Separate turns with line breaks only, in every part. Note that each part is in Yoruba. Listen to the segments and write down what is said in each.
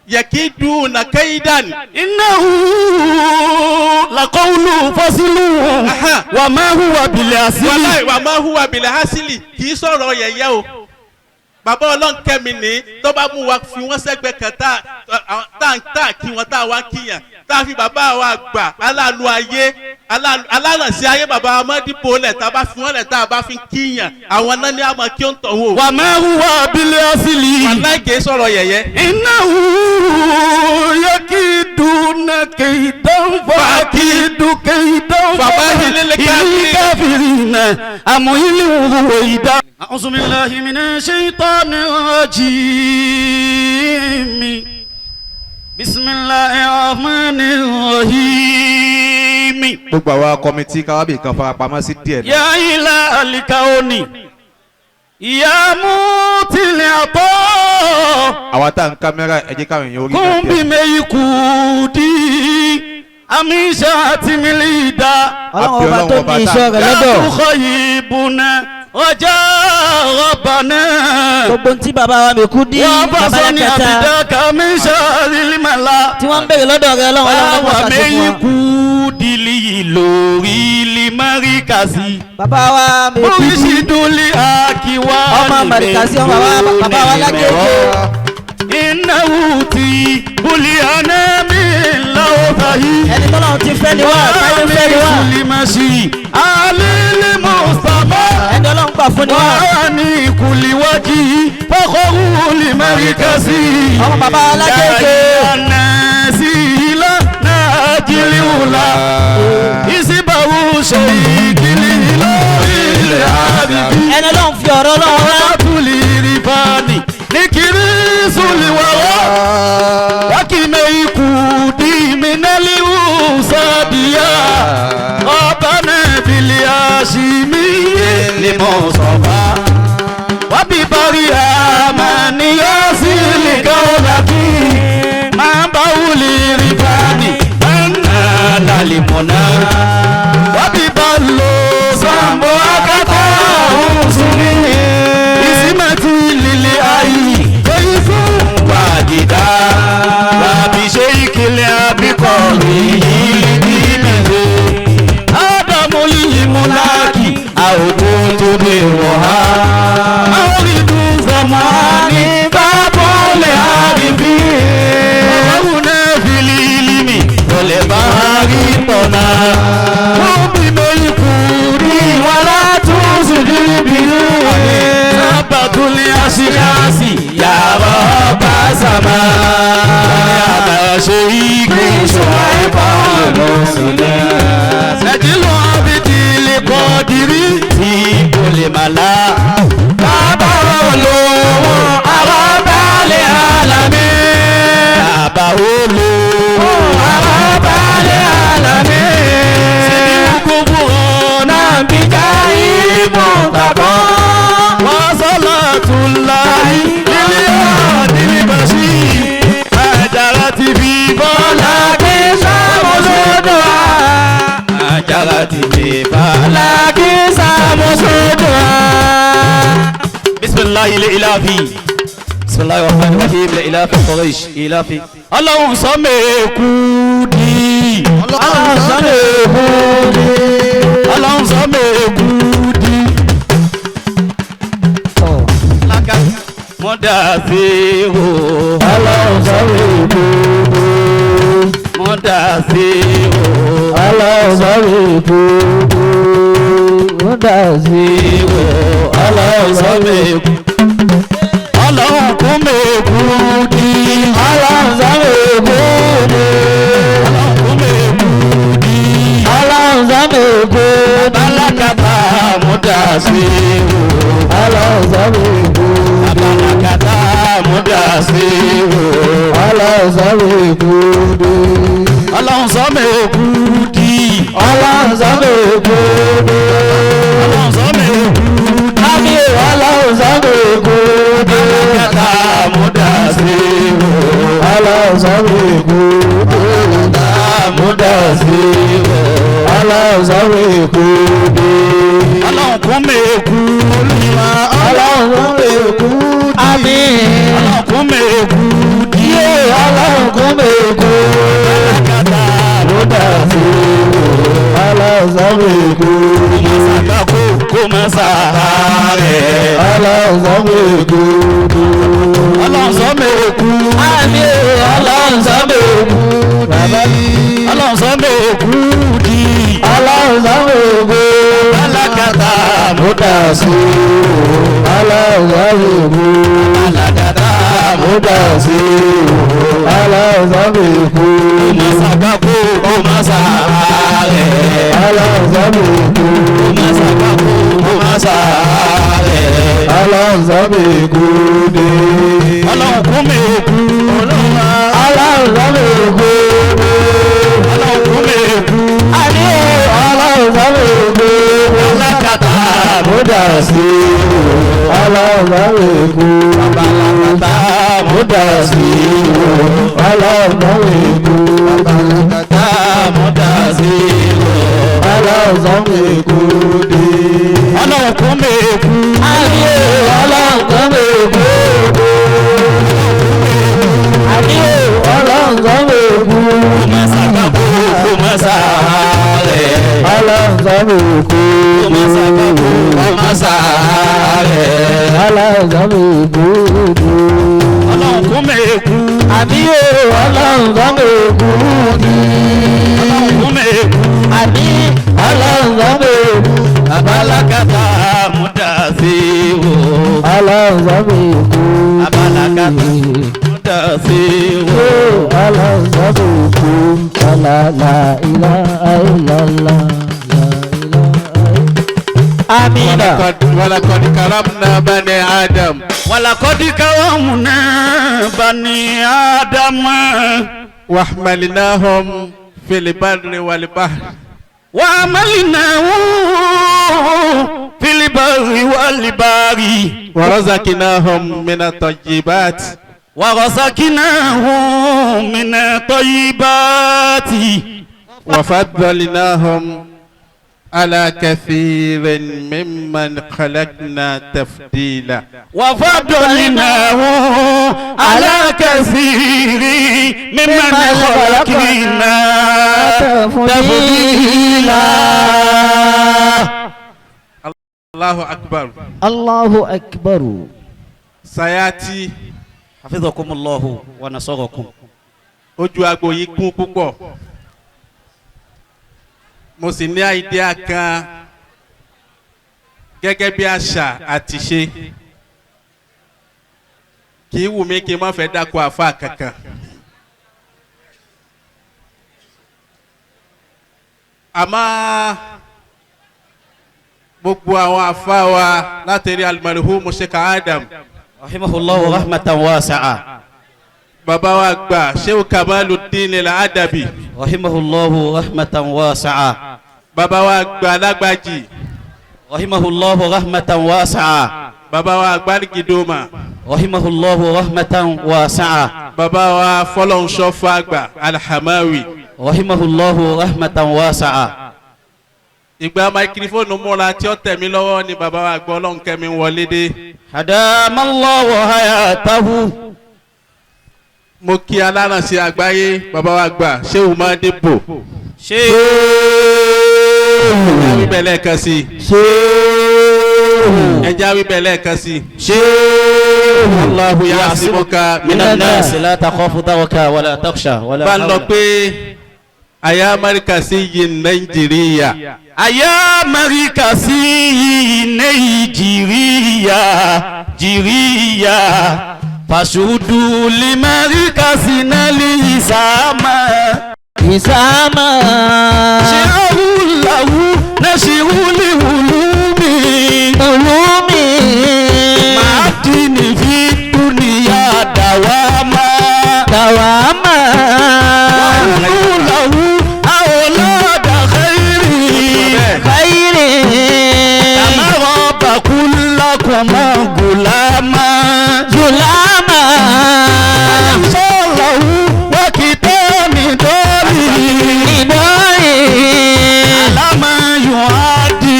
yakiduna kaidan.
innahu laqawlu fasilun wa ma huwa bil asili.
wàláì wa ma huwa bil asili kì í sọ̀rọ̀ yẹ̀yẹ́ o. bàbá ọlọ́nkẹ́mi ní tó bá mú wa fi wọ́n sẹ́gbẹ́ kan tá kí wọn tá wá kíyàn tá a fi bàbá wa gbà aláàánú ayé alánàsí ayé bàbá amadipo lẹ̀ tá a bá fi wọ́n lẹ̀ tá a bá fi kíyàn àwọn náà ní àmọ́ kí ó ń tọ̀ wò.
wa ma huwa bil asili.
wàláì kì í sọ̀rọ̀ yẹ̀yẹ́.
innahu yakiduna kaidan fakidu kaidan
famahilil
kafirina amhilhum ruwaida. a'udhu billahi minash shaitanir rajim. bismillahir rahmanir rahim.
gbogbo àwa kọmitì káwábì kan farapamọ́ sí díẹ̀ náà.
ya ila alikaoni ya mutil ata.
àwa tá à ń kámẹ́rà ẹ jẹ́ káwọn èèyàn orí náà
kumbi
díẹ̀.
meyikudi amisha timilida.
ọlọ́run ọba tó ní iṣẹ́ rẹ̀ lọ́dọ̀.
yàtúkọ̀ yìí bùnà ọjà rọ̀bànà.
gbogbo ntí bàbá wa Mekudi
wọ́n bá sọ ní
babalẹ́kẹta
àbídá kàmíṣà lílímàlà.
tí wọ́n ń béèrè lọ́dọ̀ rẹ̀ ọlọ́run ọlọ́run
àwọn
ọba ṣàṣẹ fún wa.
meyikudi lórí limarikasi.
bàbá wa Mekudi
oríṣiríṣi àkíwá
ọmọ Marikasi ọmọ bàbá wa Lágége.
ìnáwó ti bùlí ànámi láwùjáyí.
ẹni tọ́lọ́run ti fẹ́ ni wá táyé fẹ́ ni wá.
sulimasi alili mustapha.
ẹni ọlọ́run gbà fún ni wá.
wàhání kuliwaji fọkọrù limarikasi.
ọmọ bàbá wa Lágége.
nasi ilá nàjìlíwùlá. ìsìbàwù ṣèyíkìlì lórí ilẹ̀ àbíbí.
ẹni ọlọ́run fi ọ̀rọ̀ ọlọ́run rán.
Tuli ribani nikiri suliwara wakime ikudi minali usadiya ọbana bili asimi limosoba wabibari amaniyasi likaolabi mabawuli ribani anna lalimona wabibalo sambo akata usuni. Lili ayi oyifu wajida rabi sheikile abikori yilibile adamu liyimulaki aogun to be roha aoridu zamani babole aribi ọlọ́run fililimi lọlẹ̀ bahari tọ̀nà obi meyikuri wàlá tún sùdìbìrì. Batuli asirasi yàrá basama yàrá seyigi sọ̀rọ̀ lọ́sọ̀lẹ̀. Sẹ́jìlú abidili kọ́dìrí ti olèmàlà. Bàbá olówó alábàálẹ̀ alámi. Bàbá olówó alábàálẹ̀ alámi. Sẹ́ni gbogbo ọ̀nà bíjà ìbò tàbọ̀. Wasalatulahi liliyadi basi ajarati fi bọ́lá kí sàmúsọdọ. Ajarati fi bọ́lá kí sàmúsọdọ. Bisimilahi ilé ilafi. Bisimilahi rahman rahim ilé ilafi Quraysh ilafi. Ọlọ́run sọ Mekudi. Ọlọ́run sọ Mekudi. Ọlọ́run sọ Mekudi. Mọ̀dàsíwò aláwọ̀sáwò gbogbo. Mọ̀dàsíwò aláwọ̀sáwò gbogbo. Mọ̀dàsíwò aláwọ̀sáwò gbogbo. Ọlọ́run kún Mekudi aláwọ̀sáwò gbogbo. Ọlọ́run kún Mekudi aláwọ̀sáwò gbogbo. Babalakata mọ̀dàsíwò aláwọ̀sáwò gbogbo. Babalakata mọ̀dàsíwò aláwọ̀sáwò gbogbo. Ọlọ́run sọ Mekudi. Ọlọ́run sọ Mekudi. Ọlọ́run sọ Mekudi. Àmì ọlọ́run sọ Mekudi. Babalakata mọ̀dàsíwò aláwọ̀sáwò gbogbo. Babalakata mọ̀dàsíwò aláwọ̀sáwò gbogbo. Ọlọ́run kún Mekudi. Ọlọ́run kún Mekudi. Àmì ọlọ́run kún Mekudi. sọ́mi kú ní. Sàgbàkú kó má sàárẹ̀. Ọlọ́run sọ́mi kú ní. Ọlọ́run sọ́mi kú. Àmì ọlọ́run sọ́mi kú. Bàbá mi. Ọlọ́run sọ́mi kú ní. Ọlọ́run sọ́mi kú. Alágàtà mú dà sí. Ọlọ́run sọ́mi kú. Alágàtà mú dà sí. Ọlọ́run sọ́mi kú. Masagaku o masare. Ọlọ́run sọ́mi kú. Masagaku o masare. Ọlọ́run sọ́mi kú dé. Ọlọ́run kú mi kú. Ọlọ́run sọ́mi kú dé. Ọlọ́run kú mi kú. Àní ọlọ́run sọ́mi kú. Alákàtà múdà sí. Ọlọ́run sọ́mi kú. Alákàtà múdà sí. Ọlọ́run sọ́mi kú. Alákàtà múdà sí. Ọlọ́run sọ́mi kú dé. Ọlọ́run kú mi kú. Àní ọlọ́run sọ́mi kú dé. Àní ọlọ́run sọ́mi kú. Masagaku kú masare. Ọlọ́run sọ́mi kú. Masagaku kú masare. Ọlọ́run sọ́mi kú. Ọlọ́run kú mi kú. Àbí ọlọ́run sọ́mi kú. Ọlọ́run kú mi kú. Àbí ọlọ́run sọ́mi kú. Abalakata múdà sí o. Ọlọ́run sọ́mi kú. Abalakata múdà sí o. Ọlọ́run sọ́mi kú. La ilaha illallah. Amina.
ولقد كرمنا بني آدم.
ولقد كرمنا بني آدم.
وحملناهم في البر والبحر.
وعملناهم في البر والبحر.
ورزقناهم من الطيبات.
ورزقناهم من الطيبات.
وفضلناهم على كثير ممن خلقنا تفضيلا.
وفضلناهم على كثير ممن خلقنا تفضيلا.
الله أكبر.
الله أكبر.
سيأتي.
حفظكم الله ونصركم.
ojú agbo yìí kún púpọ̀. mo sì ní àìdíà kan gẹ́gẹ́ bí àṣà àti ṣe kì í wù mí kí n má fẹ́ dákọ̀ àfa kankan. àmọ́ gbogbo àwọn àfa wa látẹ̀rí al-marhum Sheikh Adam.
rahimahullahu rahmatan wasi'a.
bàbá wa gbà Sheikh Kamaluddin al-Adabi.
rahimahullahu rahmatan wasi'a.
bàbá wa gbà Lágbàjì.
rahimahullahu rahmatan wasi'a.
bàbá wa Gbarigidoma.
rahimahullahu rahmatan wasi'a.
bàbá wa Fọlọ́nṣọ́ Fàgbà Al-Hamawi.
rahimahullahu rahmatan wasi'a.
ìgbà máikrófóònù múra tí ó tẹ̀ mí lọ́wọ́ ni bàbá wa gbọ́ Ọlọ́run kẹ́mi wọlé dé.
hadamallahu hayatahu.
mo kí alárànṣẹ́ àgbáyé bàbá wa gbà Shehu Madibo.
Shehu.
ẹja wíbẹ̀ lẹ́ẹ̀kan sí. ẹja wíbẹ̀ lẹ́ẹ̀kan sí. Allahu ya'simuka
minan nas la takhafu dawaka wala takhsha wala
bá ń lọ pé àyà amẹ́ríkà sí yìí Nàìjíríà.
àyà amẹ́ríkà sí yìí Nàìjíríà. Jìríyà. Fasudu limarika sinali isama.
Isama.
Shi'arulahu nashi'uli ulumi.
Ulumi.
Ma'adini fi dunia dawama.
Dawama.
Wa'ulahu awlada khairi.
Khairi.
Kama rabba kullakuma gulama.
Gulama.
Sallahu wa kitami doli.
Idori.
Alama yuadi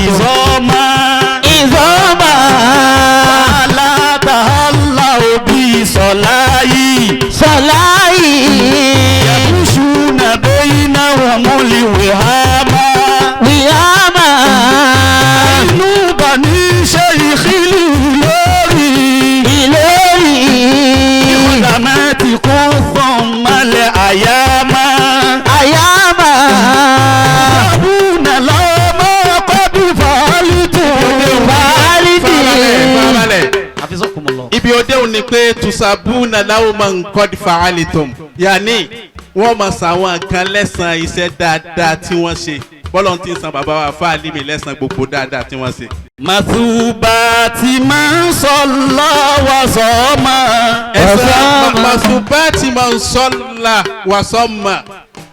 izoma.
Izoma.
Ala tahallahu bi solayi.
Salayi.
Yabushuna baina wa muli wihama.
wípé tusabuna lauman qad fa'alitum yàní wọ́n máa sàwọn kan lẹ́sàn iṣẹ́ dáadáa tí wọ́n ṣe bọ́lọ̀ ti ń san bàbá wa Fálímì lẹ́sàn gbogbo dáadáa tí wọ́n ṣe.
Masubati man salla wa soma.
ẹ̀sán masubati man salla wa soma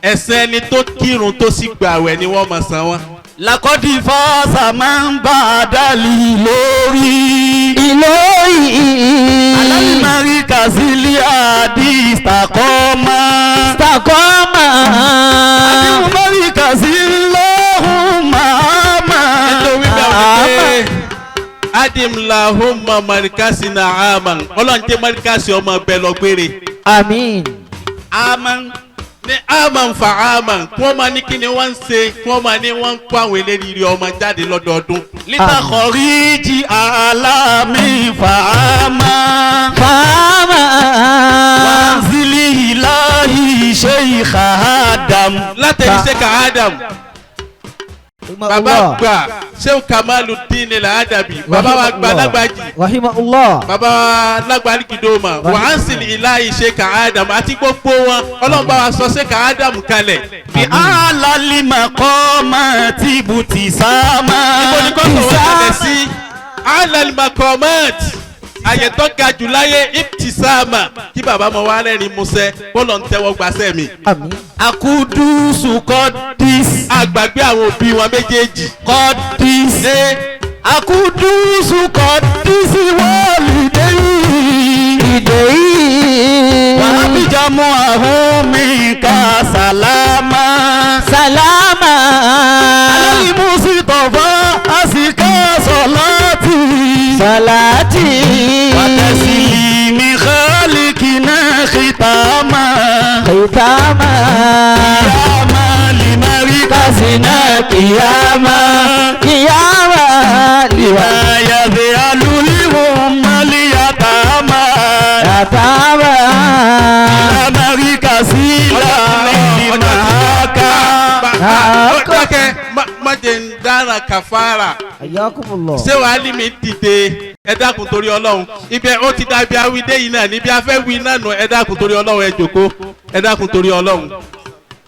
ẹ̀sán ẹni tó kírun tó sì gbààwẹ̀ ni wọ́n máa san wọ́n.
Lakodi fasa man badali lórí.
Ìlóyè.
Alámàrí kàzílì àdì stakoma.
Stakoma.
Alámàrí kàzílì lóhùn màmá.
nítorí bẹ́ẹ̀ wọ́n ní pé adimlahumma marikasi na aman ọlọ́njẹ́ marikasi ọmọ bẹ́ẹ̀ lọ gbére.
Àmín.
Aman.
ní aman fa aman kí wọ́n máa ní kí ni wọ́n ń ṣe kí wọ́n máa ní wọ́n ń kó àwọn eléyìí ọmọ jáde lọ́dọọdún.
Litakọ̀ríjì alámi fàámà.
Fàámà.
Wàzílì ìláyì Sheikh Adam.
látẹ̀yìn Sheikh Adam bàbá gbà Sheikh Kamaluddin al-Adabi bàbá wa gba lágbàjì
Rahimahullah.
bàbá wa lágbàjì kìdóma wàhánsìlì ìláyì Sheikh Adam àti gbogbo wọn ọlọ́run bá wa sọ Sheikh Adam kalẹ̀.
Bí alali makoma ti buti sama.
ibo ni kọ́kọ́ wọn kalẹ̀ sí alal makomat àyè tó ga jù láyé ibtisama kí bàbá mọ wá rẹ́rìn musẹ́ bọ́lọ̀ ń tẹ́wọ́ gbàsẹ́ mi.
Àmín.
Akudusu kodis.
àgbàgbé àwọn òbí wọn méjèèjì.
Kodis. Akudusu kodis walideyi.
Ìdèyí.
Wàhábìjàmù àhómi ká sàlámà.
Sàlámà.
Aláìmúsí tọ̀fọ́ àsìká sọ̀láàtì.
Sàlátì.
Wàtẹ̀sílìmì khálìkìnà khìtàmà.
Khìtàmà.
Kìyàmà lìmárì
Kásínà kìyàmà. Kìyàmà. Lìwà.
Yàdé alúlíwọ̀n mọ́lìyàtàmà.
Yàtàmà.
Ìlànàrí kàsílà ìmàáká.
dákẹ́ má jẹ́ ń dára kàfàrà.
Ayakumullah.
ṣé wàá lì mí dìde ẹ dákun torí ọlọ́run ibẹ̀ ó ti dàbí awídé yìí náà níbi afẹ́ wí náà nù ẹ dákun torí ọlọ́run ẹ jòkó ẹ dákun torí ọlọ́run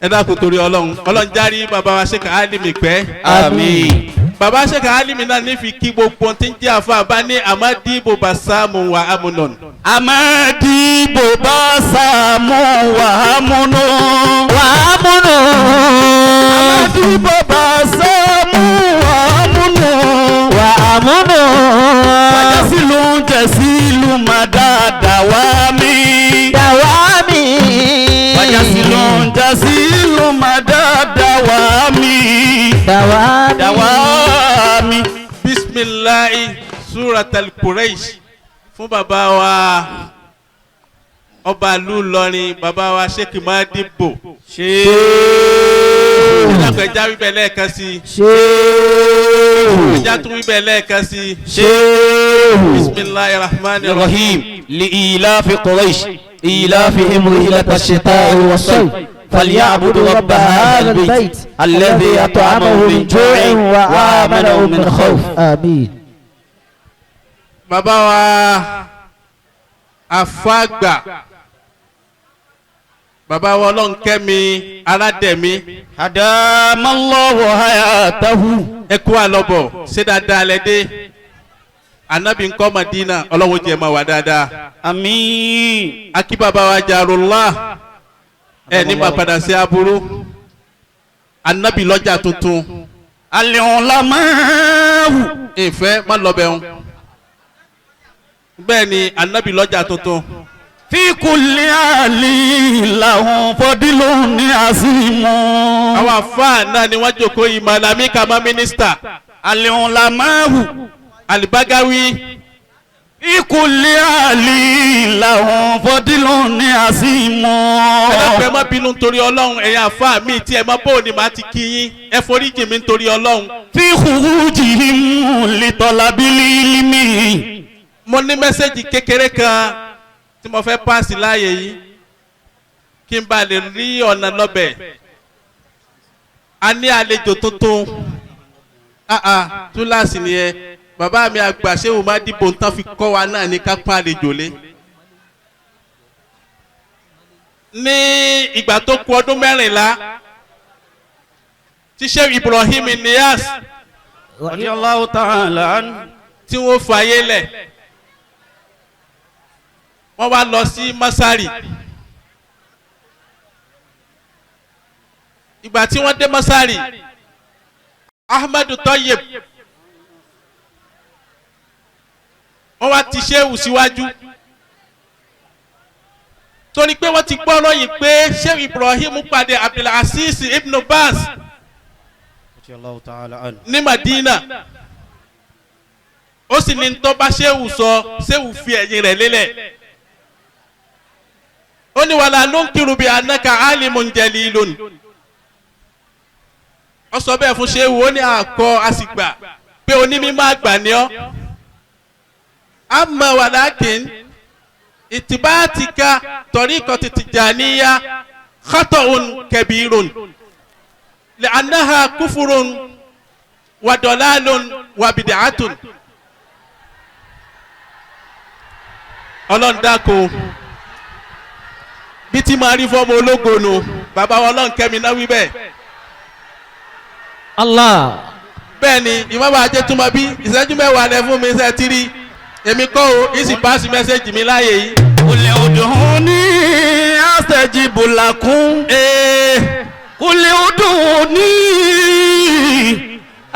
ẹ dákun torí ọlọ́run ọlọ́run járí bàbá wa Sheikh Alimi pẹ́.
Àmín.
bàbá Sheikh Alimi náà nífi kí gbogbo tí ń jẹ́ àfa bá ní amadibo basamu wa amunon.
Amadibo basamu wa amunu.
Wà á múnú.
Amadibo basamu wa amunu.
Wà á múnú.
Jasilu madada wami.
Dàwámi.
Jasilu madada wami.
Dàwámi.
Dawami.
bisimilahi suratal Quraish fún bàbá wa ọba ìlú Ìlọrin bàbá wa Sheikh Madibo. ìlàkọ̀ẹ́jà wíbẹ̀ lẹ́ẹ̀kan sí i.
Ṣéèwù.
ìjà tún wíbẹ̀ lẹ́ẹ̀kan sí i.
Ṣéèwù.
bisimilahi rahmani rahim.
الرحيم لإيلاف قريش
إيلافهم رحلة الشتاء والصيف فليعبدوا رب هذا البيت الذي أطعمه من جوع وآمنه من خوف. آمين.
bàbá wa afágbà bàbá wa ọlọ́nkẹ́mi aládẹ̀mí
هدام الله حياته.
ẹ kú àlọ́bọ̀ ṣé dáadáa lẹ́dẹ́ anabi ńkọ́ Madina ọlọ́run jẹ́ ma wà dáadáa.
آمين.
akí bàbá wa Jarullah ẹ ní ma padà sí aburú anabi lọ́jà tuntun
العلماء
ìfẹ́ má lọ bẹ̀rù bẹ́ẹ̀ ni anabi lọ́jà tuntun.
في كل آل لهم فضل عظيم.
àwọn àfáà náà ni wọ́n jókòó yìí malami kama mínísítà
العلماء
Alibagawi
في كل آل لهم فضل عظيم.
ẹ dákun ẹ má bínú nítorí ọlọ́run ẹ̀yin àfáà mi tí ẹ má bò ní màá ti kí yín ẹ foríjì mi nítorí ọlọ́run.
في خروجهم لطلب العلم.
mo ní mẹ́sẹ̀gì kékeré kan tí mo fẹ́ paasi láàyè yìí kí n bá lè rí ọ̀nà lọ́bẹ̀. a ní àlejò tuntun túláàsì nìyẹn bàbá mi àgbà Shehu Madibo tán fi kọ́ wa náà ní ká pọ́n àlejò lé ní ìgbà tó kù ọdún 14 tí Sheikh Ibrahim Niyas
radiyallahu ta'ala anhu
tí wọ́n fàyè lẹ̀ wọ́n wá lọ sí Masari. Ìgbà tí wọ́n dé Masari, Ahmadu Tayyib wọ́n wá ti Shehu síwájú torí pé wọ́n ti gbọ́ lọ́yìn pé Sheikh Ibrahim pàdé Abdulaziz Ibn Baz
radiyallahu ta'ala anhu
ní Madina. Ó sì ní tó bá Shehu sọ, Shehu fi ẹ̀yìn rẹ̀ lélẹ̀. Ó ní wala nunkiru bi annaka alimun jalilun. Ó sọ bẹ́ẹ̀ fún Shehu, ó ní àkọ́ àsìgbà pé onímọ̀ àgbà ni ọ́. Amma walakin itibatika tariqati tijaniyya khata'un kabirun li'annaha kufrun wa dalalun wa bid'atun. Ọlọ́run dákun bí tí máa rí fọ́mọ ológo nù bàbá wa Ọlọ́run kẹ́mi náà wí bẹ́ẹ̀.
Allah.
Bẹ́ẹ̀ ni ìmọ̀bà ajé túmọ̀ bí ìṣẹ́jú mẹ́wàá lẹ fún mi ṣe ti rí èmi kọ́ o ìsì pàṣẹ mẹ́sẹ̀jì mi láàyè yìí.
qul ud'uni astajib lakum qul ud'uni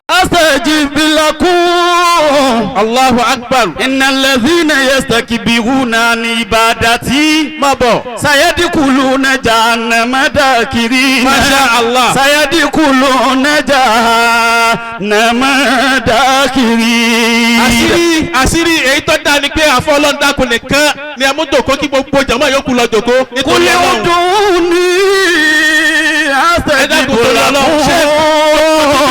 astajib lakum.
Allahu akbar.
innal ladhina yastakbiruna an ibadati
Má bọ̀.
sayadkhuluna jahannama dakirin.
Masha Allah.
sayadkhuluna jahannama dakirin.
Àṣírí èyí tó dá ni pé àfọ Ọlọ́run dákun nìkan ni ẹ mú jòkó kí gbogbo jàmọ́ yòókù lọ jòkó.
qul ud'uni astajib lakum.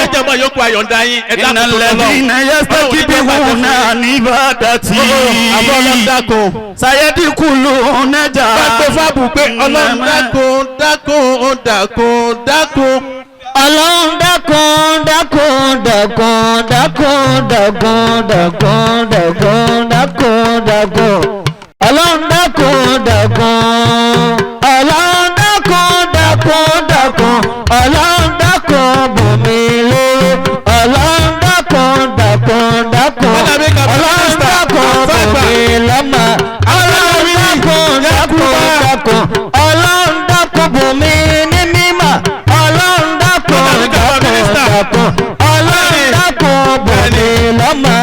Ẹ jàmọ́ yòókù ayọ̀ǹda yín. Ẹ dákun
innal
tó lọ́lọ́.
ladhina yastakbiruna an ibadati
Àfọ Ọlọ́run dákun.
sayadkhuluna
Bá pé fáàbù pé Ọlọ́run dákun dákun dákun dákun.
Ọlọ́run dákun dákun dákun dákun dákun dákun dákun dákun dákun. Ọlọ́run dákun dákun. Ọlọ́run dákun dákun dákun. Ọlọ́run dákun bùnmi lówó. Ọlọ́run dákun dákun dákun. Ọlọ́run dákun bùnmi lọ́mọ. Ọlọ́run dákun dákun dákun. Ọlọ́run dákun bùnmi ní mímọ́. Ọlọ́run dákun dákun. Ọlọ́run dákun bùnmi lọ́mọ.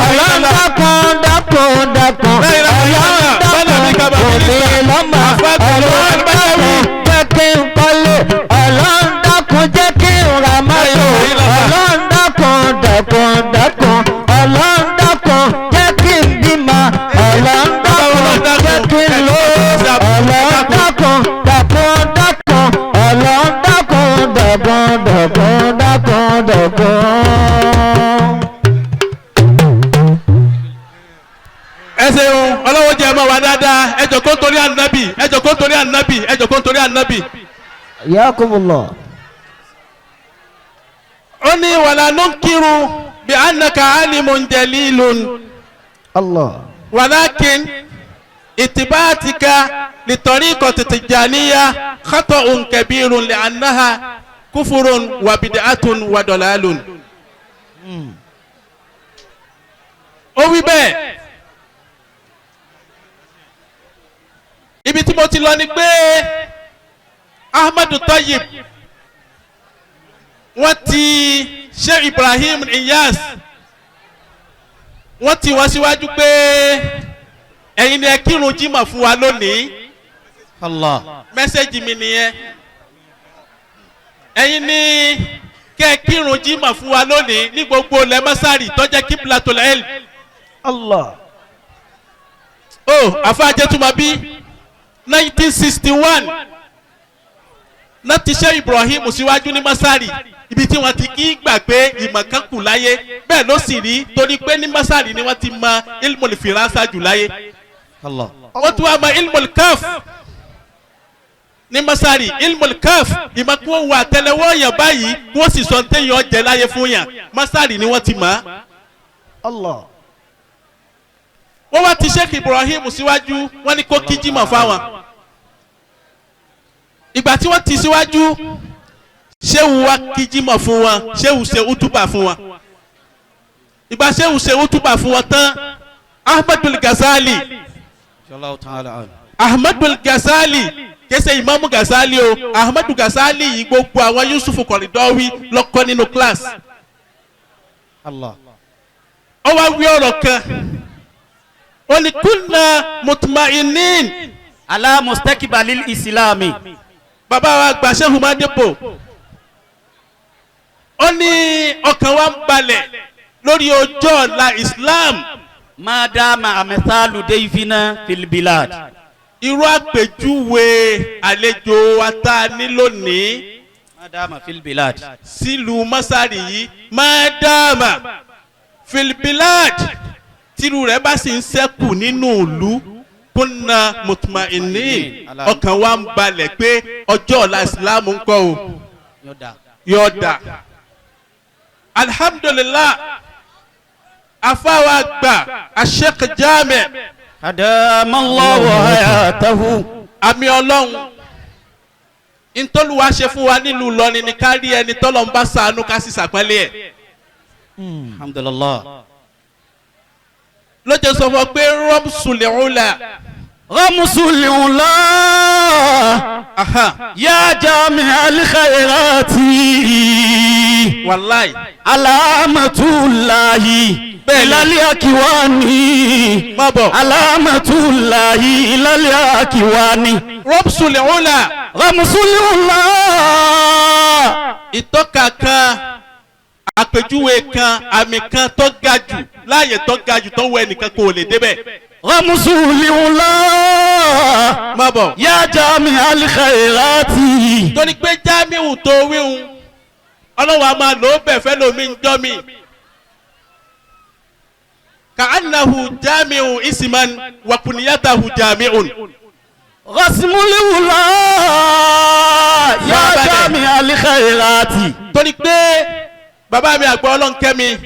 Ọlọ́run dákun dákun dákun. Ọlọ́run dákun bùnmi lọ́mọ. Ọlọ́run dákun jẹ́ kí n kọ́lé. Ọlọ́run dákun jẹ́ kí n ra mọ́tò. Ọlọ́run dákun dákun dákun. Ọlọ́run dákun jẹ́ kí n bímọ. Ọlọ́run dákun jẹ́ kí n lówó. Ọlọ́run dákun dákun dákun. Ọlọ́run dákun dákun dákun dákun dákun.
Ẹ ṣeun ọlọ́wọ́ jẹ́ ẹ̀mọ́ wa dáadáa ẹ jọ̀kọ́ nítorí ànábì ẹ jọ̀kọ́ nítorí ànábì ẹ jọ̀kọ́ nítorí ànábì.
Yakumullah.
Ó ní wàlá nunkiru bí annaka alimun jalilun
Allah.
walakin itibatika li tariqati tijaniyya khata'un kabirun li annaha kufurun wa bid'atun wa dalalun. Ó wí bẹ́ẹ̀. Ibi tí mo ti lọ ni pé Ahmadu Tayyib wọ́n ti Sheikh Ibrahim Niyas wọ́n ti wọ́n síwájú pé ẹ̀yin ni ẹ kírun jímọ̀ fún wa lónìí.
Allah.
Mẹ́sẹ̀jì mi nìyẹn. Ẹ̀yin ni kẹ́ ẹ kírun jímọ̀ fún wa lónìí ní gbogbo ilẹ̀ Masari tó jẹ́ Qiblatul Ilm.
Allah.
Ó àfáàjẹ́tùmọ̀ bí 1961 náà ti Sheikh Ibrahim síwájú ní Masari ibi tí wọ́n ti kí gbà pé ìmọ̀ kan kù láyé bẹ́ẹ̀ ló sì rí torí pé ní Masari ni wọ́n ti mọ ilmul firasa jù láyé.
Allah.
Wọ́n tún wá mọ ilmul kaf ní Masari ilmul kaf ìmọ̀ kí wọ́n wọ àtẹ́lẹwọ́ yàn báyìí kí wọ́n sì sọ téèyàn jẹ láyé fún yàn Masari ni wọ́n ti mọ̀.
Allah.
Wọ́n wá ti Sheikh Ibrahim síwájú wọ́n ní kó kí jímọ̀ fáwọn. ìgbà tí wọ́n ti síwájú ṣéwù wa kíjímọ̀ fún wọn ṣéwù ṣe útúbà fún wọn ìgbà ṣéwù ṣe útúbà fún wọn tán Ahmadul Ghazali Ahmadul Ghazali kẹsẹ̀ Imamu Ghazali o Ahmadul Ghazali yìí gbogbo àwọn Yusufu Kọ̀rìdọ́wí lọ́kọ́ nínú kíláàsì ó wá wí ọ̀rọ̀ kan ó ní kunna mutma'inin
ala mustakbalil islami.
bàbá wa gba Shehu Madibo ó ní ọkàn wa ń balẹ̀ lórí ọjọ́ ọ̀la Islam
ma dama amithalu dayfina fil bilad.
irú àpèjúwe àlejò wa tá a ní lónìí
ma dama fil bilad.
sílùú Masari yìí ma dama fil bilad tírú rẹ̀ bá sì ń ṣẹ́kù nínú ìlú kunna mutma'inin ọkàn wa ń balẹ̀ pé ọjọ́ ọ̀la Islam ń kọ́ o yọ̀ọ̀dà alhamdulillah afawa gba Sheikh Jami
adamallahu hayatahu.
àmì Ọlọ́run ntọ́lùwà ṣe fún wa nílùú Ìlọrin ní kárí ẹni tọ́lọ̀ ń bá ṣàánú ká sì ṣàpẹ́lẹ́ ẹ̀.
alhamdulillah.
ló jẹ́ sọ fún ọ pé rọ́mùsùlẹ̀húnlá.
rọ́mùsùlẹ̀húnlá. ya jami al-khayrati.
wàláì.
alamatulahi. ilali akiwani.
má bọ̀.
alamatulahi ilali akiwani.
rọ́mùsùlẹ̀húnlá.
rọ́mùsùlẹ̀húnlá.
ìtọ́ka kan àpèjúwe kan àmì kan tó ga jù láàyè tó ga jù tó wọ ẹnìkan kò lè débẹ̀.
rọ́mùsùlẹ̀húnlá.
má bọ̀.
ya jami al-khayrati.
torí pé Jamiu tó wíhun ọlọ́wọ́ a máa lò ó bẹ̀ fẹ́ lómi ń jọ́ mi. ka'annahu Jamiu isman wa kunyatahu Jamiun.
Rasimulihula ya jami al-khayrati.
torí pé bàbá mi àgbà Ọlọ́run kẹ́mi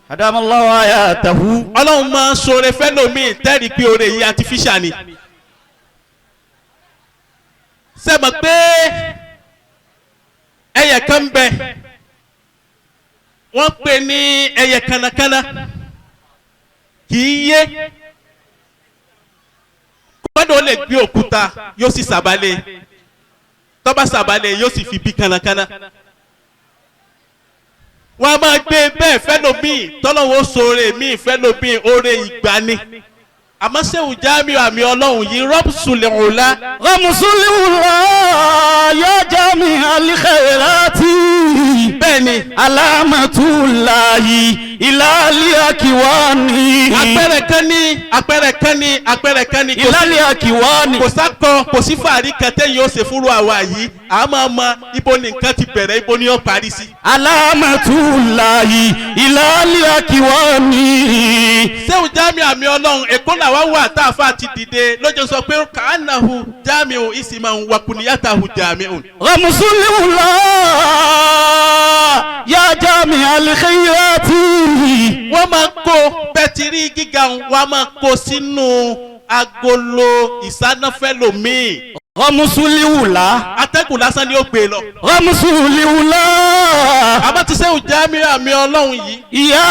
adamallahu hayatahu.
Ọlọ́run máa ń ṣoore fẹ́lòmíì tẹ́rì pé oore yìí artificial ni. sẹ́mọ̀ pé ẹyẹ kan ń bẹ wọ́n pè ní ẹyẹ kànnàkànnà kì í yé gbọ́dọ̀ lè gbé òkúta yóò sì sàbálẹ̀ tó bá sàbálẹ̀ yóò sì fi bí kànnàkànnà. wọ́n a máa gbé bẹ́ẹ̀ fẹ́lòmíì tọ́lọ́wọ́ sóore míì fẹ́lòmíì oore ìgbani. àmọ́ Shehu Jamiu àmì Ọlọ́run yìí rọ́mùsùlẹ̀húnlá.
rọ́mùsùlẹ̀húnlá ya jami al-khayrati.
bẹ́ẹ̀ni
alamatulahi ilali akiwani.
àpẹẹrẹ kan ní
ilali akiwani.
kò sákọ kò sí fàárí kan tẹ́yìn ó ṣe fúnru àwa yìí a máa mọ ibo ni nǹkan ti bẹ̀rẹ̀ ibo ni ó parí sí.
alamatulahi ilali akiwani.
Shehu Jamiu àmì Ọlọ́run Èkó làwa wà tá a fà ti dìde lójú sọ pé ka'annahu Jamiu isman wa kunyatahu Jamiun.
rọ́mùsùlẹ̀húnlá ya jami al-khayrati.
wọ́n máa kó bẹ́tìrì gíga wọ́n máa kó sínú agolo ìsánáfẹ́lòmíì.
rọ́mùsùlẹ̀húnlá.
atẹ́gùn lásán ni ó gbé lọ.
rọ́mùsùlẹ̀húnlá.
àmọ́ ti Shehu Jamiu àmì Ọlọ́run yìí.
ya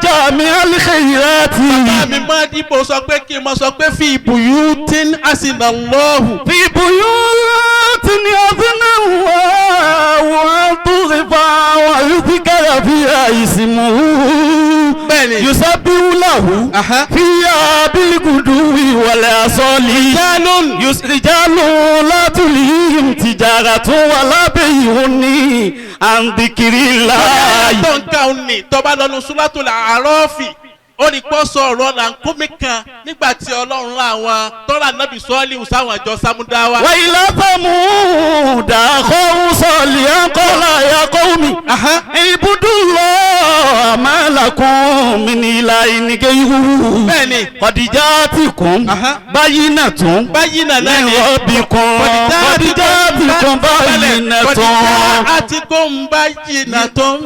jami al-khayrati.
àmì Madibo sọ pé kí n mọ sọ pé fi buyutin asinallahu.
fi buyutin azinallahu wa turfa wa yuzkara fiha ismuhu.
bẹ́ẹ̀ni.
yusabbihu lahu fiha bilguduwi wal asali. rijalun la tulihim tijaratun wala bay'un an dhikrillah.
tó ń ká òun ní tọ́ba lọ́nu Suratul A'raf ó ní kó sọ ọ̀rọ̀ làǹkómi kan nígbà tí Ọlọ́run rán àwọn tọ́lá nábì Sọ́ọ́líhù sáwọn àjọ Sámúdáwá.
wa ila Samuda akhahum Salihan qala ya qawmi ibudullaha ma lakum min ilahin ghayruhu.
bẹ́ẹ̀ni.
qad ja'atkum bayyinatun
náà
min
ni
rabbikum. qad ja'atkum bayyinatun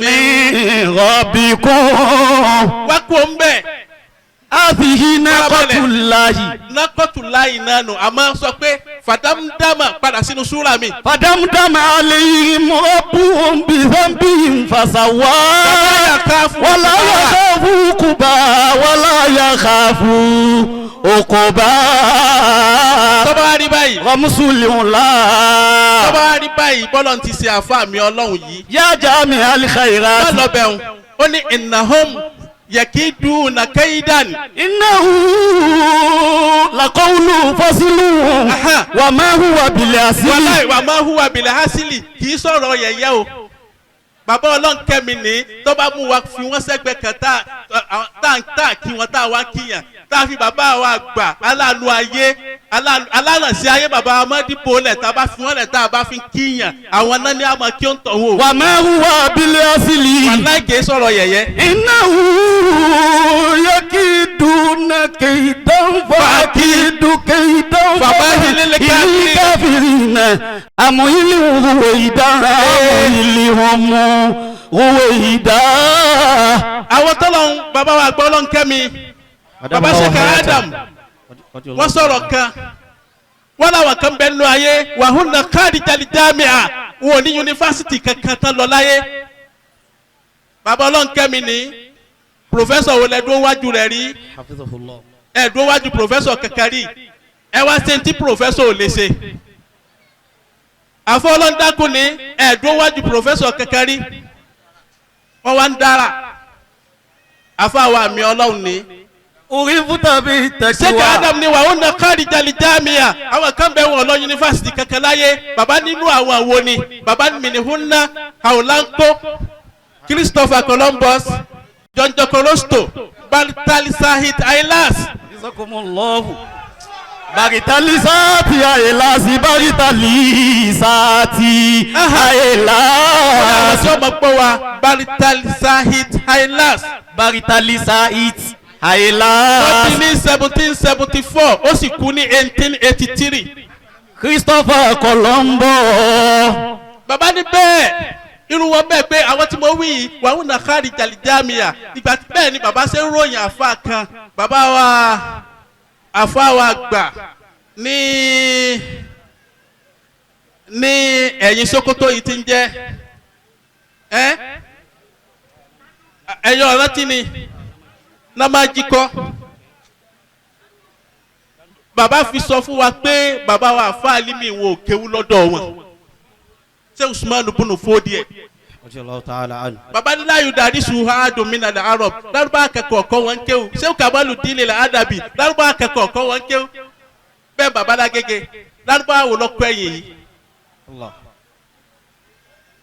min rabbikum.
wá kó ń bẹ̀.
hadhihi naqatullahi.
nákọ́tùláì náà nù àmọ́ sọ pé fàdámdámà padà sínú súra mi.
فدمدم عليهم ربهم بذنبهم فسوى ولا يخاف عقبا ولا يخاف عقبا
tọ́ba rí báyìí.
رمسل الله
tọ́ba rí báyìí bọ́lọ̀ ti ṣe àfa mi ọlọ́run yìí.
يا جامع الخيرات
wọ́n lọ bẹ̀rù ó ní innahum yakiduna kaidan.
إنه لقول فصل وما هو بالعسل
wàláì wà máa hùwà bìlẹ̀ hásìlì kì í sọ̀rọ̀ yẹ̀yẹ́ o. bàbá ọlọ́nkẹ́mi ní tó bá mú wa fi wọ́n sẹ́gbẹ́ kan tá kí wọ́n tá wá kíyàn tá a fi bàbá wa gbà aláàánú ayé alánàsí ayé bàbá amadibo lẹ̀ tá a bá fi wọ́n lẹ̀ tá a bá fi kíyàn àwọn náà ní àmọ́ kí ó ń tọ̀ wò.
وما هو بالعسل
wàláì kì í sọ̀rọ̀ yẹ̀yẹ́.
إنه يكيدون كيدا فأكيد كيدا
فمهل
الكافرين أمهلهم رويدا أمهلهم رويدا.
àwọn tọ́lọ́hún bàbá wa gbọ́ ọlọ́nkẹ́mi bàbá sẹ́ka Adam wọ́n sọ̀rọ̀ kan wọ́n làwọn kan bẹ́ẹ̀ nù ayé wàhùnà káàdì jàlídàmíà wọn ò ní yunifásitì kankan tán lọ láyé. bàbá ọlọ́nkẹ́mi ní pòfẹ́sọ̀ wo lẹ dúró wájú rẹ̀ rí ẹ dúró wájú pòfẹ́sọ̀ kankan rí ẹ wá ṣe ti pòfẹ́sọ̀ ò lè ṣe. àfọ ọlọ́ndàkùn ní ẹ dúró wájú pòfẹ́sọ̀ kankan rí wọ́n wá ń dára àfọ àwọn àmì ọlọ́run ní.
أريفت بالتقوى
sẹ́kà Adam ni wàhùn náà káàdì jàlídàmíà àwọn kan bẹ̀ wọ́n lọ yunifásitì kankan láyé bàbá nínú àwọn àwo ni bàbá Minihunna Aulanko Christopher Columbus John Jokorosto Bartali Sahid Ailas.
جزاكم الله. Baritali sati aelasi baritali sati aelas.
Àwọn ọmọ gbọ́ wa Bartali Sahid Ailas.
Baritali sait
Wọ́n
aelas.
bí ní 1774 ó sì kú ní 1883.
Christopher Colombo.
Bàbá ní bẹ́ẹ̀ irú wọn bẹ́ẹ̀ pé àwọn tí mo wí yìí wàhùn náà káàdì jàlídàmíà ìgbà tí bẹ́ẹ̀ ni bàbá ṣe ń ròyìn àfa kan bàbá wa àfa wa gbà ní ẹ̀yìn Sókótó yìí ti ń jẹ́ ẹ̀yọ́ ọ̀rántí ni Námájíkọ́ bàbá fi sọ fún wa pé bàbá wa àfa Alimi wọn ò kéwú lọ́dọ̀ wọn ṣé Usman bunu Fodiye baba ní láyò dàrí suha domina la arab lárúbá akẹ́kọ̀ọ́ kọ́ wọn kéwù ṣé Kamalu Dini la adabi lárúbá akẹ́kọ̀ọ́ kọ́ wọn kéwù bẹ́ẹ̀ baba Lágége lárúbá wò lọ́kọ́ ẹ̀yìn yìí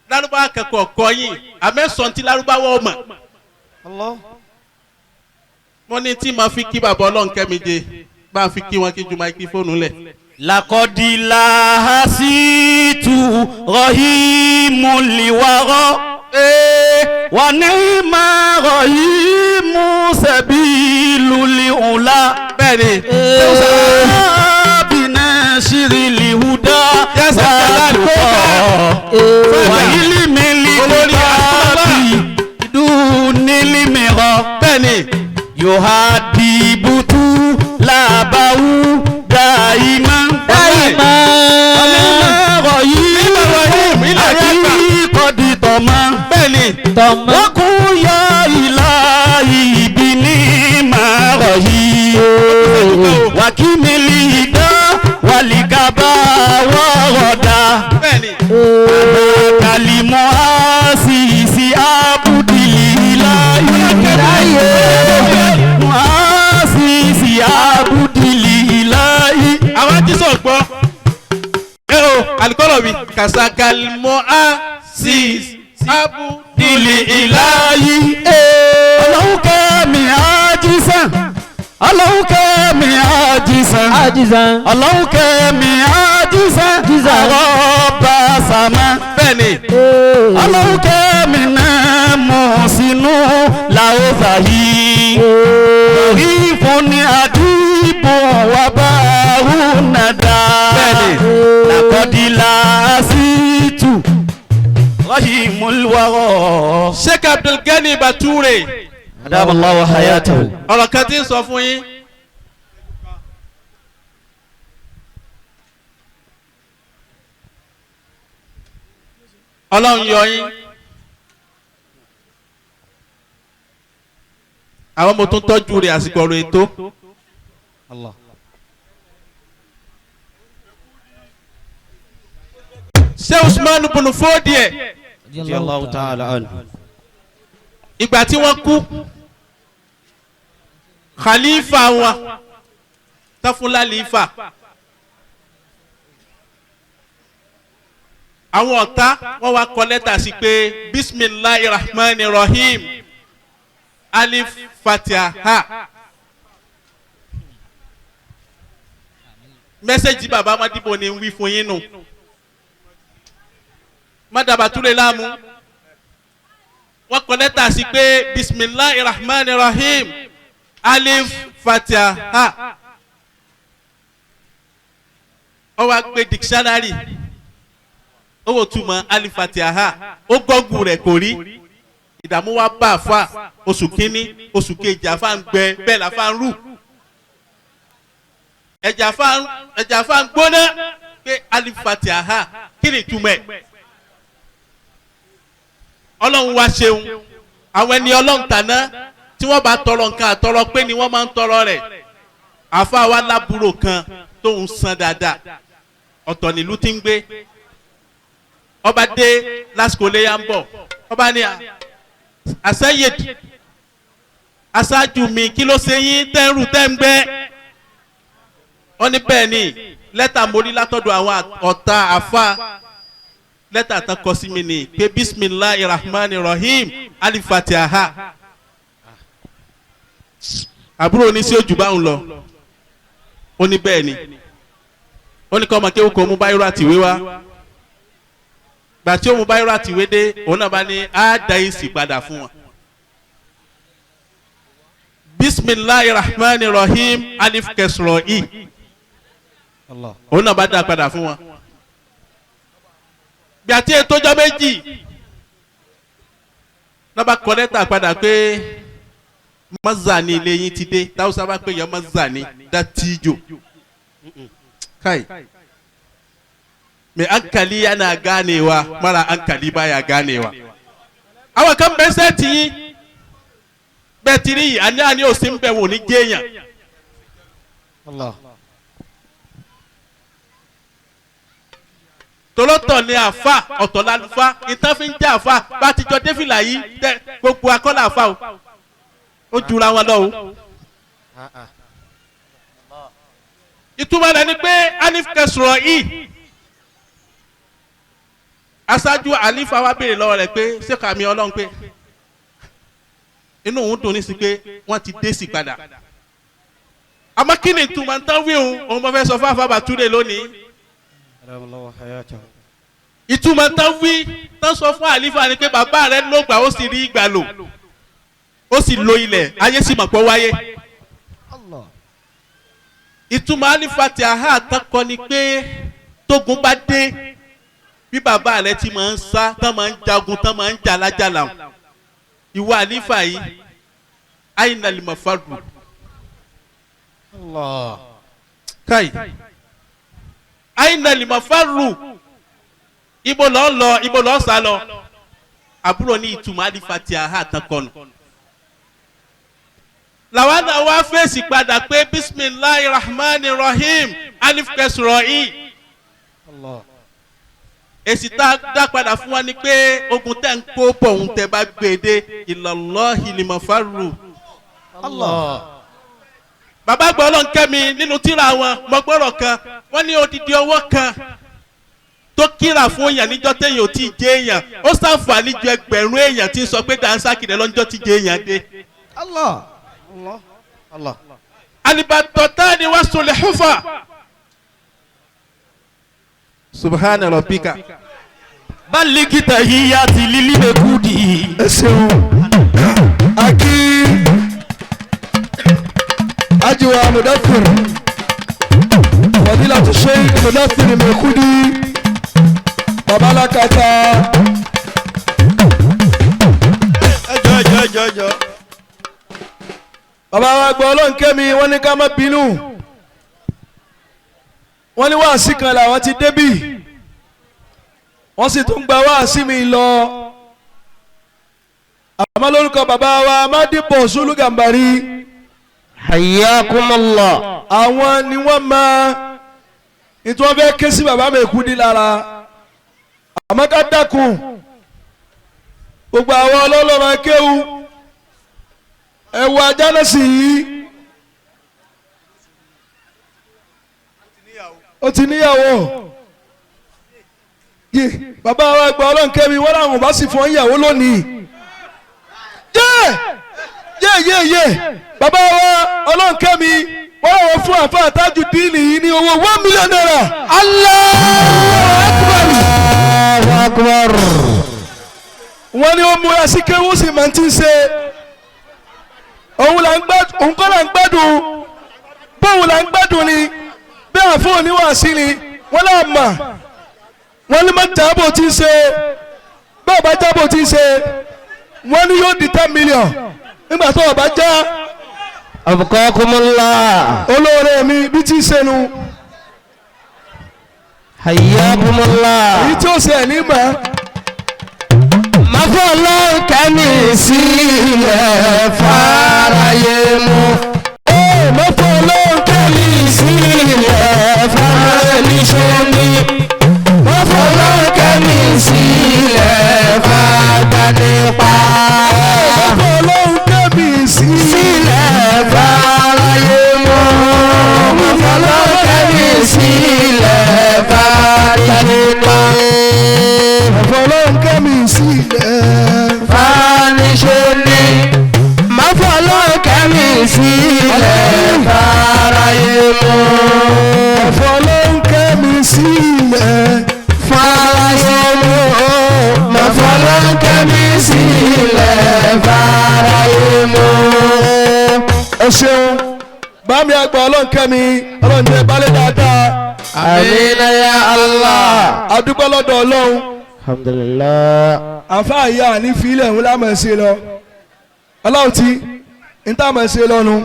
lárúbá akẹ́kọ̀ọ́ kọ́ yìí àmẹ́sọ̀ntì lárúbá wọ́ ọmọ mo ní tí ma fi kí bàbá Ọlọ́nkẹ́mi jẹ bá a fi kí wọn kí ju máikrófóònù lẹ̀.
Lakodila hasitu rahimu liwaro wa neema rahimu sabilu liula.
Bẹ́ẹ̀ni
Bina shiri lihuda wa ilimi libabi dunili miro.
bẹ́ẹ̀ni
Yohadibutu labawu daima.
bẹ́ẹ̀ni
Wakuya ilahi bini marahi wakimili da walikaba waroda
bẹ́ẹ̀ni
kalimo asisi abudililahi asisi abudililahi.
àwọn tí sọ gbọ́ ẹ o alikọ́lọ̀ mi kàṣàkàlmọ́ á sí abu
Dili ilahi Ọlọ́hun kẹ́mi àjíṣàn Ọlọ́hun kẹ́mi àjíṣàn Ọlọ́hun kẹ́mi àjíṣàn àrọ́bà sàmà
bẹ́ẹ̀ni
Ọlọ́hun kẹ́mi náà mọ̀ sínú làófà yìí orí fún ní àdúgbò wà bá rúnàdá
Bẹ́ẹ̀ni.
làkọ́dílà síìtù rahimul wara.
Sheikh Abdulgani Bature
Adama Allahu hayatahu.
ọ̀rọ̀ kan tí ń sọ fún yín ọlọ́run yọ yín àwọn ọmọ tó ń tọ́jú rẹ̀ àsìkò ọ̀rọ̀ ètò ṣé Usman bunu Fodiẹ
radiyallahu ta'ala anhu.
ìgbà tí wọ́n kú khalifa wọn tafula lifa àwọn ọ̀tá wọ́n wá kọ lẹ́tà sí pé bisimilahi rahman rahim alif fatiha mẹ́sẹ̀jì bàbá Madibo ni ń wí fún yín nù mádàbà túlẹ̀ láàmú wọ́n kọ lẹ́tà sí pé bisimilahi rahman rahim alif fatiha ó wá gbé dictionary ó wò túmọ̀ alif fatiha ó gọ́gù rẹ̀ kò rí ìdààmú wa bá a fa oṣù kínní oṣù kejì àfa ń gbẹ bẹ́ẹ̀ la fa ń rù ẹ̀jà fa ń gbóná pé alif fatiha kí ni túmọ̀ ẹ̀ ọlọ́run wá ṣeun àwọn ẹni ọlọ́run tàná tí wọ́n bá tọrọ nǹkan àtọrọ pé ni wọ́n máa ń tọrọ rẹ̀ àfa wa lábúrò kan tó ń san dáadáa ọ̀tọ̀ nílùú tí ń gbé ọba dé lásìkò léyà ń bọ̀ ọba ní àṣẹyèdì aṣáájú mi kí ló ṣe yín tẹ́rù tẹ́ ń gbẹ́ ọ ní bẹ́ẹ̀ ni lẹ́tà mórí látọ̀dọ̀ àwọn ọ̀tá àfa lẹ́tà tán kọ sí mi ni pé bisimilahi rahman rahim alif fatiha àbúrò ní sí ojú bá ń lọ ó ní bẹ́ẹ̀ ni ó ní kọ́ ọmọ kéwù kó mú báyìí rà tìwé wá gbà tí ó mú báyìí rà tìwé dé òun náà bá ní á da ìsì padà fún wọn bisimilahi rahman rahim alif kẹsùrọ̀ i òun náà bá dá padà fún wọn gbà tí ètò ọjọ́ méjì náà bá kọ lẹ́tà padà pé mazani ilé yín ti dé táwùsá bá pè yọ mazani dátìjò kai mai hankali yana ganewa mara hankali baya ganewa àwọn kan bẹ sẹ́ẹ̀tì yín bẹ́ẹ̀ ti rí yìí àní ò sí ń bẹ̀ wò ní géèyàn tolótọ̀ ni àfa ọ̀tọ̀ lálùfá ìtàn fi ń jẹ́ àfa bá ti jọ défìlà yìí tẹ gbogbo akọ́là àfa o ó jura wọn lọ o. ìtumọ̀ rẹ̀ ni pé alif kẹsùrọ̀ yìí aṣáájú alifa wa béèrè lọ́wọ́ rẹ̀ pé ṣé kàmí ọlọ́run pé inú òun dùn ní sí pé wọ́n ti dé sí padà àmọ́ kí ni ìtumọ̀ tán wí òun mo fẹ́ sọ fún àfàbà túlẹ̀ lónìí ìtumọ̀ tán wí tán sọ fún àlífà ni pé bàbá rẹ̀ ló gbà ó sì rí ìgbà lò ó sì lo ilẹ̀ ayé sì mọ̀ pé wáyé ìtumọ̀ àlífà tí a hà tán kọ́ ni pé tógun bá dé bí bàbá rẹ̀ ti máa ń sá tán máa ń jagun tán máa ń jà lájàlá ìwà àlífà yìí àyìnlá lè mọ̀ fàdù káì àyìnlá lè mọ̀ fàdù ibo lọ lọ ibo lọ sá lọ àbúrò ní ìtumọ̀ àlífà tí a hà tán kọ́nu làwọn náà wá fèsì padà pé bisimilahi rahman rahim alif kẹsùrọ̀ yìí èsì tá a dá padà fún wa ni pé ogun tẹ́ ń kó bọ̀ ń tẹ́ bá gbèdé ilallahi limafaru. bàbá àgbà ọlọ́nkẹ́mi nínú tírà wọn mọ́gbọ́rọ̀ kan wọ́n ní odidi ọwọ́ kan tó kíra fún èèyàn níjọ́ téèyàn ò tí ì jẹ́ èèyàn ó ṣàǹfààní ju ẹgbẹ̀rún èèyàn tí ń sọ pé dànsákì rẹ̀ lọ́jọ́ tí jẹ́ èèyàn dé. alibatọ́tà ni wàá sọlẹ̀ húfà. subhana rabbika.
balikita hiya ti lili be kudi.
ẹ ṣeun aki ajiwa mudafir fadilatu sheikh mudafir mekudi babalakata. ẹjọ. bàbá wa gbọ́ ọlọ́nkẹ́mi wọ́n ní ká má bínú wọ́n ní wàásì kan làwọn ti débì wọ́n sì tún gba wá sí mi lọ àmọ́ lórúkọ bàbá wa Mádìpọ̀ Sùlù Gàmbàrí
hayyakumullah.
àwọn ni wọ́n máa ètò wọn fẹ́ ké sí bàbá Mẹ́kúdí lára àmọ́ ká dákun gbogbo àwọn ọlọ́lọ́mọ kéwu ẹ̀wọ̀ ajánásì yìí ó ti níyàwó yé bàbá wa gba ọlọ́nkẹ́mi wọ́n làwọn bá sì fún ìyàwó lónìí yé bàbá wa ọlọ́nkẹ́mi wọ́n làwọn fún àfa Tajudeen yìí ní owó 1 million naira.
Allahu akbar.
wọ́n ní ó múra sí kéwú sí máa ti ń ṣe òun kọ́ là ń gbádùn bóun là ń gbádùn ni bí àfún oníwàásí ni wọ́n là mà wọ́n ní má jábọ̀ tí ń ṣe bẹ́ẹ̀ bá jábọ̀ tí ń ṣe wọ́n ní yóò di 10 million nígbà tó ọba já
abqakumullah.
olóore mi bí tí ń ṣe nu
hayyakumullah.
èyí tí ó ṣe ẹ̀ ní mà
mafọlọ́kẹ́mi sílẹ̀ fáráyé mu. mafọlọ́kẹ́mi sílẹ̀ fáráyé níṣẹ́ni. mafọlọ́kẹ́mi sílẹ̀ fágbánípa.
mafọlọ́kẹ́mi
sílẹ̀ fáráyé mu. mafọlọ́kẹ́mi sílẹ̀ fágbánípa.
mafọlọ́kẹ́mi sílẹ̀
fáníṣẹ́ni. mafọlọ́kẹ́mi sílẹ̀ fáráyé mu.
mafọlọ́kẹ́mi sílẹ̀
fáráyé mu. mafọlọ́kẹ́mi sílẹ̀ fáráyé mu.
ẹ ṣeun bámi àgbà ọlọ́nkẹ́mi ọlọ́njẹ balẹ̀ dáadáa
amina ya Allah.
adúpẹ́ lọ́dọ̀ ọlọ́run
alhamdulillah.
àfáà ìyá ní fílẹ̀ ń lámọ̀ ṣe lọ ọlọ́run tí ń tá mọ̀ ṣe lọ́nu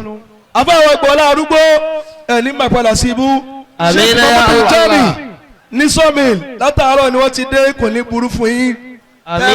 àfáà àwọn ìgbọ̀lá arúgbó ẹ̀ ní mà padà sí ibú
amina ya Allah.
ní sọ́mìl látàárọ̀ ni wọ́n ti dé kò ní burú fún yín.